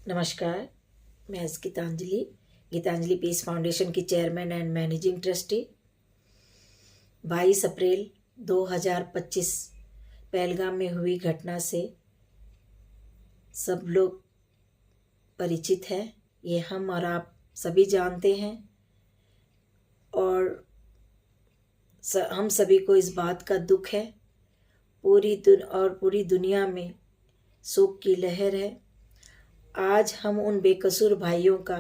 नमस्कार। मैं Geetanjali peace foundation की चेयरमैन एंड मैनेजिंग ट्रस्टी। 22 अप्रैल 2025 पहलगाम में हुई घटना से सब लोग परिचित हैं। ये हम और आप सभी जानते हैं और हम सभी को इस बात का दुख है। पूरी दुनिया में शोक की लहर है। आज हम उन बेकसूर भाइयों का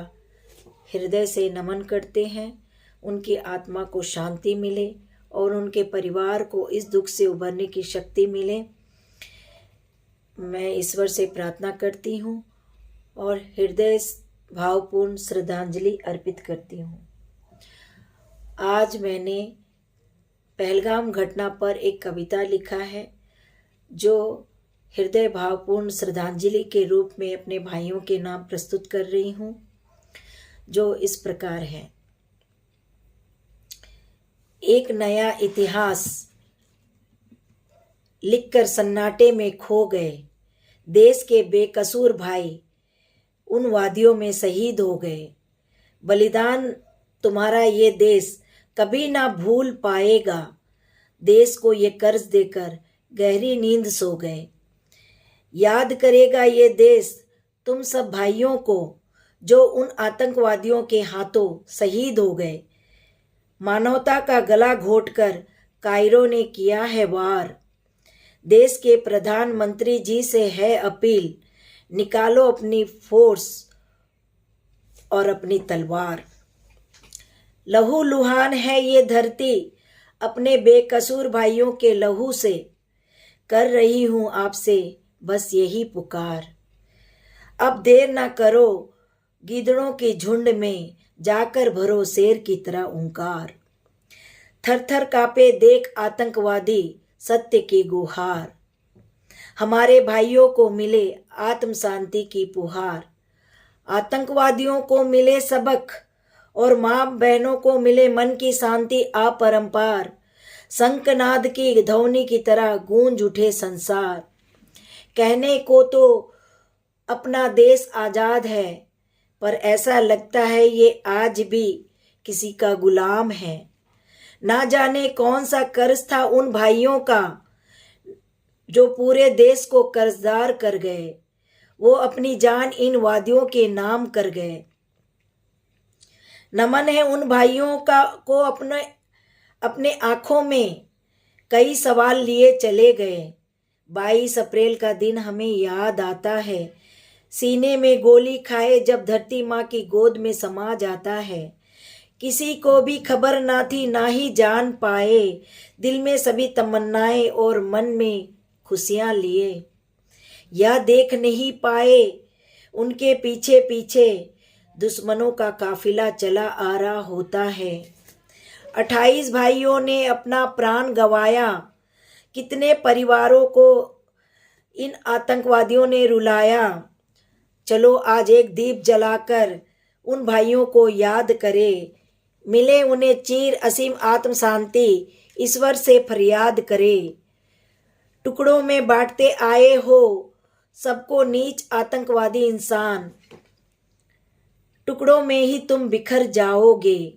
हृदय से नमन करते हैं। उनकी आत्मा को शांति मिले और उनके परिवार को इस दुख से उबरने की शक्ति मिले। मैं ईश्वर से प्रार्थना करती हूँ और हृदय भावपूर्ण श्रद्धांजलि अर्पित करती हूँ। आज मैंने पहलगाम घटना पर एक कविता लिखा है जो हृदय भावपूर्ण श्रद्धांजलि के रूप में अपने भाइयों के नाम प्रस्तुत कर रही हूँ, जो इस प्रकार है। एक नया इतिहास लिखकर सन्नाटे में खो गए देश के बेकसूर भाई, उन वादियों में शहीद हो गए। बलिदान तुम्हारा ये देश कभी ना भूल पाएगा। देश को ये कर्ज देकर गहरी नींद सो गए। याद करेगा ये देश तुम सब भाइयों को जो उन आतंकवादियों के हाथों शहीद हो गए। मानवता का गला घोटकर कायरो ने किया है वार। देश के प्रधानमंत्री जी से है अपील, निकालो अपनी फोर्स और अपनी तलवार। लहू लुहान है ये धरती अपने बेकसूर भाइयों के लहू से। कर रही हूं आपसे बस यही पुकार। अब देर ना करो, गीदड़ों के झुंड में जाकर भरो शेर की तरह ओंकार। थर थर कांपे देख आतंकवादी सत्य की गुहार। हमारे भाइयों को मिले आत्म शांति की पुहार। आतंकवादियों को मिले सबक और मां बहनों को मिले मन की शांति अपरंपार। शंखनाद की ध्वनि की तरह गूंज उठे संसार। कहने को तो अपना देश आजाद है, पर ऐसा लगता है ये आज भी किसी का गुलाम है। ना जाने कौन सा कर्ज था उन भाइयों का जो पूरे देश को कर्जदार कर गए। वो अपनी जान इन वादियों के नाम कर गए। नमन है उन भाइयों का को अपने आंखों में कई सवाल लिए चले गए। 22 अप्रैल का दिन हमें याद आता है। सीने में गोली खाए जब धरती माँ की गोद में समा जाता है। किसी को भी खबर ना थी, ना ही जान पाए। दिल में सभी तमन्नाएं और मन में खुशियां लिए। या देख नहीं पाए उनके पीछे पीछे दुश्मनों का काफिला चला आ रहा होता है। 28 भाइयों ने अपना प्राण गंवाया। कितने परिवारों को इन आतंकवादियों ने रुलाया। चलो आज एक दीप जलाकर उन भाइयों को याद करें। मिले उन्हें चीर असीम आत्म शांति, ईश्वर से फरियाद करें। टुकड़ों में बांटते आए हो सबको नीच आतंकवादी इंसान। टुकड़ों में ही तुम बिखर जाओगे।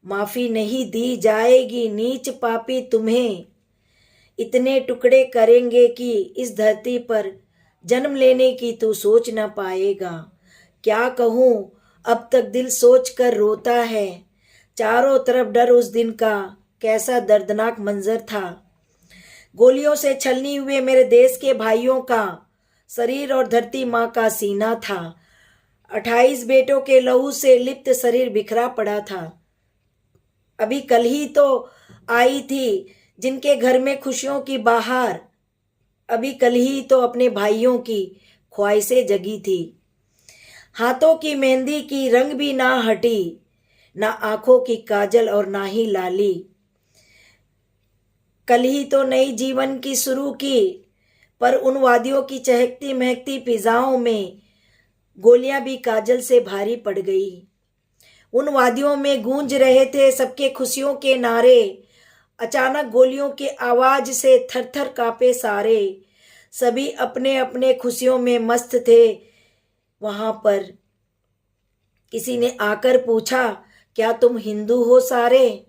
माफी नहीं दी जाएगी नीच पापी तुम्हें। इतने टुकड़े करेंगे कि इस धरती पर जन्म लेने की तू सोच ना पाएगा। क्या कहूँ अब तक दिल सोच कर रोता है। चारों तरफ डर उस दिन का कैसा दर्दनाक मंजर था। गोलियों से छलनी हुए मेरे देश के भाइयों का शरीर और धरती माँ का सीना था। 28 बेटों के लहू से लिप्त शरीर बिखरा पड़ा था। अभी कल ही तो आई थी जिनके घर में खुशियों की बहार। अभी कल ही तो अपने भाइयों की ख्वाहिशें जगी थी। हाथों की मेहंदी की रंग भी ना हटी, ना आंखों की काजल और ना ही लाली। कल ही तो नई जीवन की शुरू की, पर उन वादियों की चहकती महकती फिजाओं में गोलियां भी काजल से भारी पड़ गई। उन वादियों में गूंज रहे थे सबके खुशियों के नारे। अचानक गोलियों की आवाज से थर थर कांपे सारे। सभी अपने अपने खुशियों में मस्त थे। वहाँ पर किसी ने आकर पूछा, क्या तुम हिंदू हो सारे?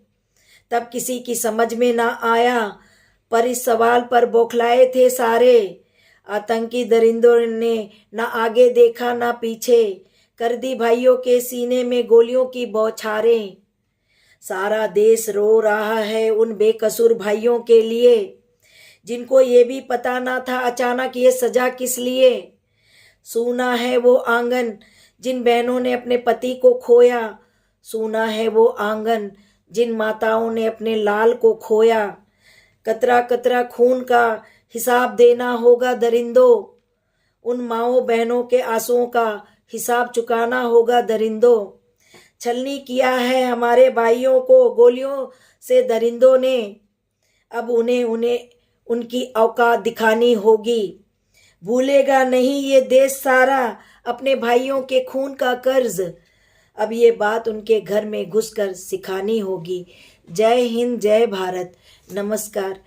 तब किसी की समझ में ना आया, पर इस सवाल पर बौखलाए थे सारे। आतंकी दरिंदों ने ना आगे देखा ना पीछे, कर दी भाइयों के सीने में गोलियों की बौछारें। सारा देश रो रहा है उन बेकसूर भाइयों के लिए, जिनको ये भी पता ना था अचानक ये सजा किस लिए। सूना है वो आंगन जिन बहनों ने अपने पति को खोया, सूना है वो आंगन जिन माताओं ने अपने लाल को खोया। कतरा कतरा खून का हिसाब देना होगा दरिंदों, उन माओ बहनों के आंसुओं का हिसाब चुकाना होगा दरिंदों। छलनी किया है हमारे भाइयों को गोलियों से दरिंदों ने, अब उन्हें उन्हें उनकी औकात दिखानी होगी। भूलेगा नहीं ये देश सारा अपने भाइयों के खून का कर्ज, अब ये बात उनके घर में घुसकर सिखानी होगी। जय हिंद, जय भारत, नमस्कार।